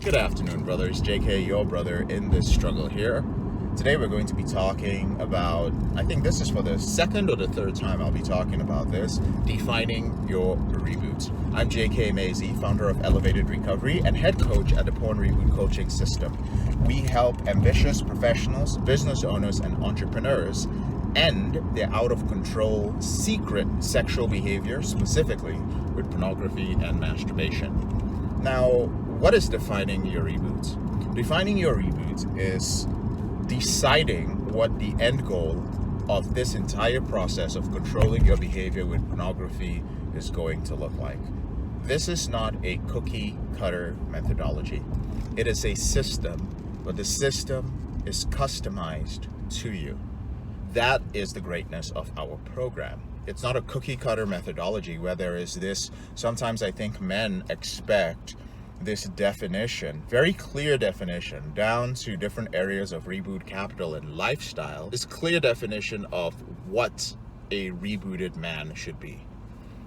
Good afternoon, brothers. JK, your brother in this struggle here. Today we're going to be talking about, I think this is for the second or the third time I'll be talking about this, defining your reboot. I'm JK Emezi, founder of Elevated Recovery and head coach at the Porn Reboot coaching system. We help ambitious professionals, business owners, and entrepreneurs end their out of control secret sexual behavior, specifically with pornography and masturbation. Now, what is defining your reboot? Defining your reboot is deciding what the end goal of this entire process of controlling your behavior with pornography is going to look like. This is not a cookie cutter methodology. It is a system, but the system is customized to you. That is the greatness of our program. It's not a cookie cutter methodology where there is this, sometimes I think men expect this definition, very clear definition, down to different areas of reboot capital and lifestyle, this clear definition of what a rebooted man should be.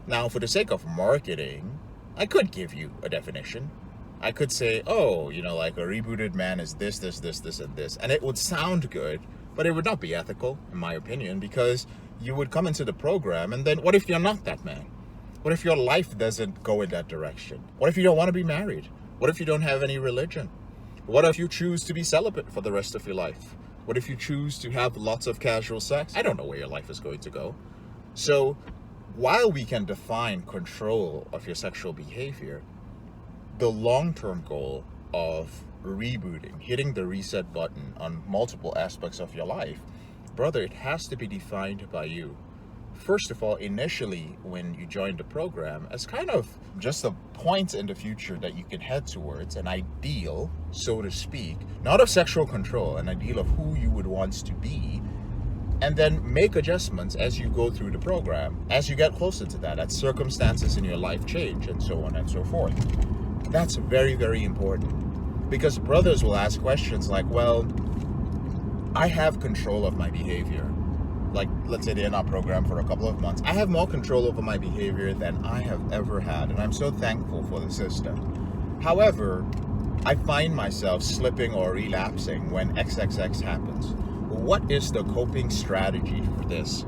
Now, for the sake of marketing, I could give you a definition. I could say, like a rebooted man is this, and this. And it would sound good, but it would not be ethical, in my opinion, because you would come into the program and then what if you're not that man? What if your life doesn't go in that direction? What if you don't want to be married? What if you don't have any religion? What if you choose to be celibate for the rest of your life? What if you choose to have lots of casual sex? I don't know where your life is going to go. So while we can define control of your sexual behavior, the long-term goal of rebooting, hitting the reset button on multiple aspects of your life, brother, it has to be defined by you. First of all, initially, when you join the program, as kind of just a point in the future that you can head towards, an ideal, so to speak, not of sexual control, an ideal of who you would want to be, and then make adjustments as you go through the program, as you get closer to that, as circumstances in your life change, and so on and so forth. That's very, very important, because brothers will ask questions like, well, I have control of my behavior. Like, let's say they're in our program for a couple of months. I have more control over my behavior than I have ever had, and I'm so thankful for the system. However, I find myself slipping or relapsing when XXX happens. What is the coping strategy for this?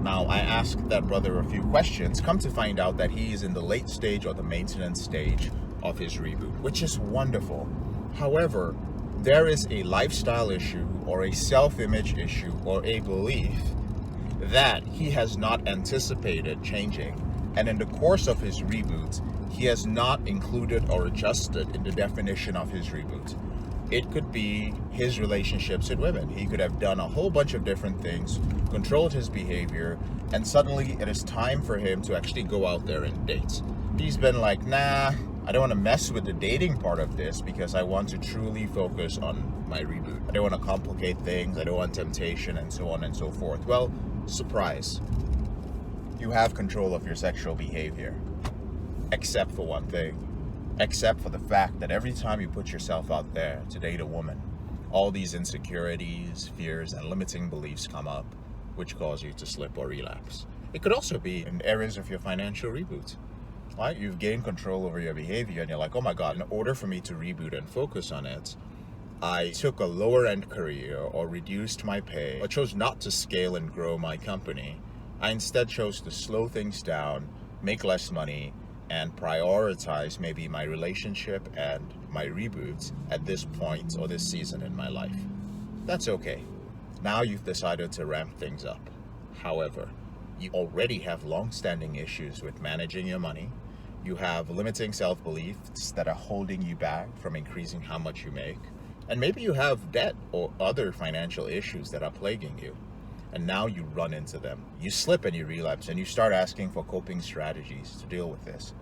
Now, I asked that brother a few questions, come to find out that he is in the late stage or the maintenance stage of his reboot, which is wonderful. However, there is a lifestyle issue or a self-image issue or a belief that he has not anticipated changing. And in the course of his reboot, he has not included or adjusted in the definition of his reboot. It could be his relationships with women. He could have done a whole bunch of different things, controlled his behavior, and suddenly it is time for him to actually go out there and date. He's been like, nah, I don't want to mess with the dating part of this because I want to truly focus on my reboot. I don't want to complicate things. I don't want temptation and so on and so forth. Well, surprise. You have control of your sexual behavior, except for one thing. Except for the fact that every time you put yourself out there to date a woman, all these insecurities, fears, and limiting beliefs come up, which cause you to slip or relapse. It could also be in areas of your financial reboot. Right? You've gained control over your behavior and you're like, oh my God, in order for me to reboot and focus on it, I took a lower end career or reduced my pay or chose not to scale and grow my company. I instead chose to slow things down, make less money, and prioritize maybe my relationship and my reboots at this point or this season in my life. That's okay. Now you've decided to ramp things up. However, you already have long-standing issues with managing your money. You have limiting self-beliefs that are holding you back from increasing how much you make. And maybe you have debt or other financial issues that are plaguing you. And now you run into them. You slip and you relapse and you start asking for coping strategies to deal with this.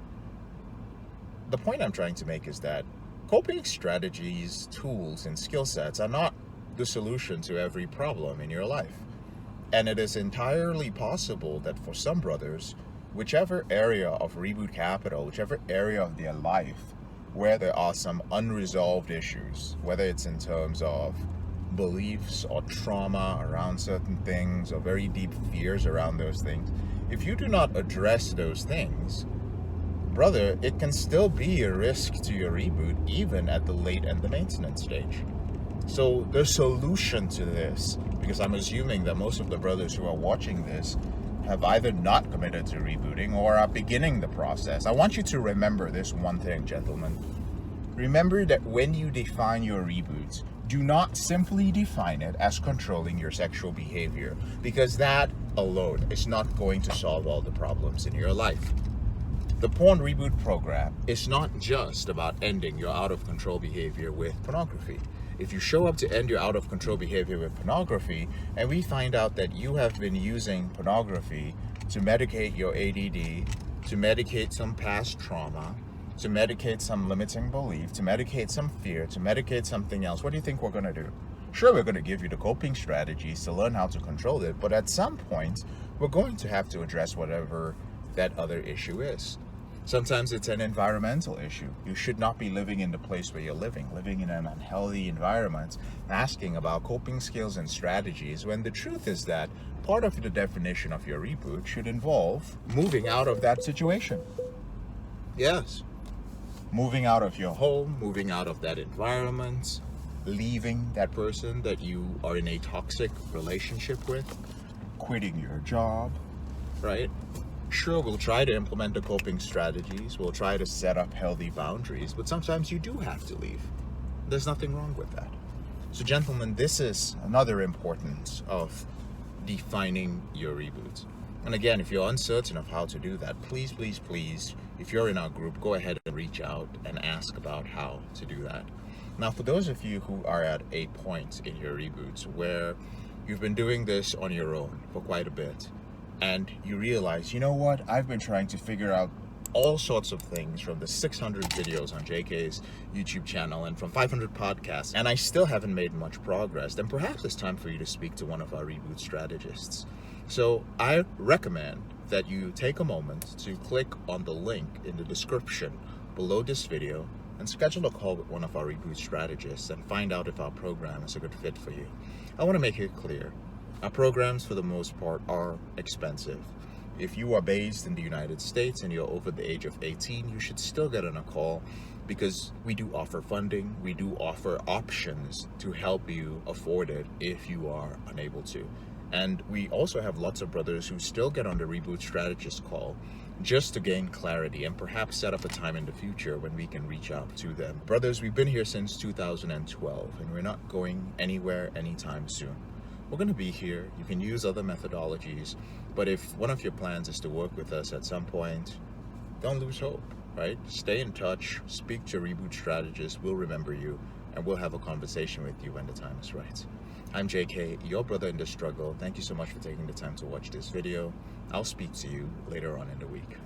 The point I'm trying to make is that coping strategies, tools, and skill sets are not the solution to every problem in your life. And it is entirely possible that for some brothers, whichever area of reboot capital, whichever area of their life where there are some unresolved issues, whether it's in terms of beliefs or trauma around certain things or very deep fears around those things, if you do not address those things, brother, it can still be a risk to your reboot even at the late and the maintenance stage. So the solution to this, because I'm assuming that most of the brothers who are watching this have either not committed to rebooting or are beginning the process. I want you to remember this one thing, gentlemen. Remember that when you define your reboot, do not simply define it as controlling your sexual behavior, because that alone is not going to solve all the problems in your life. The porn reboot program is not just about ending your out of control behavior with pornography. If you show up to end your out of control behavior with pornography, and we find out that you have been using pornography to medicate your ADD, to medicate some past trauma, to medicate some limiting belief, to medicate some fear, to medicate something else, what do you think we're going to do? Sure, we're going to give you the coping strategies to learn how to control it, but at some point, we're going to have to address whatever that other issue is. Sometimes it's an environmental issue. You should not be living in the place where you're living in an unhealthy environment, asking about coping skills and strategies, when the truth is that part of the definition of your reboot should involve moving out of that situation. Yes. Moving out of your home, moving out of that environment, leaving that person that you are in a toxic relationship with, quitting your job, right? Sure, we'll try to implement the coping strategies, we'll try to set up healthy boundaries, but sometimes you do have to leave. There's nothing wrong with that. So gentlemen, this is another importance of defining your reboot. And again, if you're uncertain of how to do that, please, if you're in our group, go ahead and reach out and ask about how to do that. Now, for those of you who are at a point in your reboots where you've been doing this on your own for quite a bit, and you realize, you know what, I've been trying to figure out all sorts of things from the 600 videos on JK's YouTube channel and from 500 podcasts, and I still haven't made much progress, then perhaps it's time for you to speak to one of our reboot strategists. So I recommend that you take a moment to click on the link in the description below this video and schedule a call with one of our reboot strategists and find out if our program is a good fit for you. I want to make it clear. Our programs, for the most part, are expensive. If you are based in the United States and you're over the age of 18, you should still get on a call, because we do offer funding, we do offer options to help you afford it if you are unable to. And we also have lots of brothers who still get on the Reboot Strategist call just to gain clarity and perhaps set up a time in the future when we can reach out to them. Brothers, we've been here since 2012 and we're not going anywhere anytime soon. We're going to be here. You can use other methodologies, but if one of your plans is to work with us at some point, don't lose hope, right? Stay in touch, speak to Reboot Strategist, we'll remember you, and we'll have a conversation with you when the time is right. I'm JK, your brother in the struggle. Thank you so much for taking the time to watch this video. I'll speak to you later on in the week.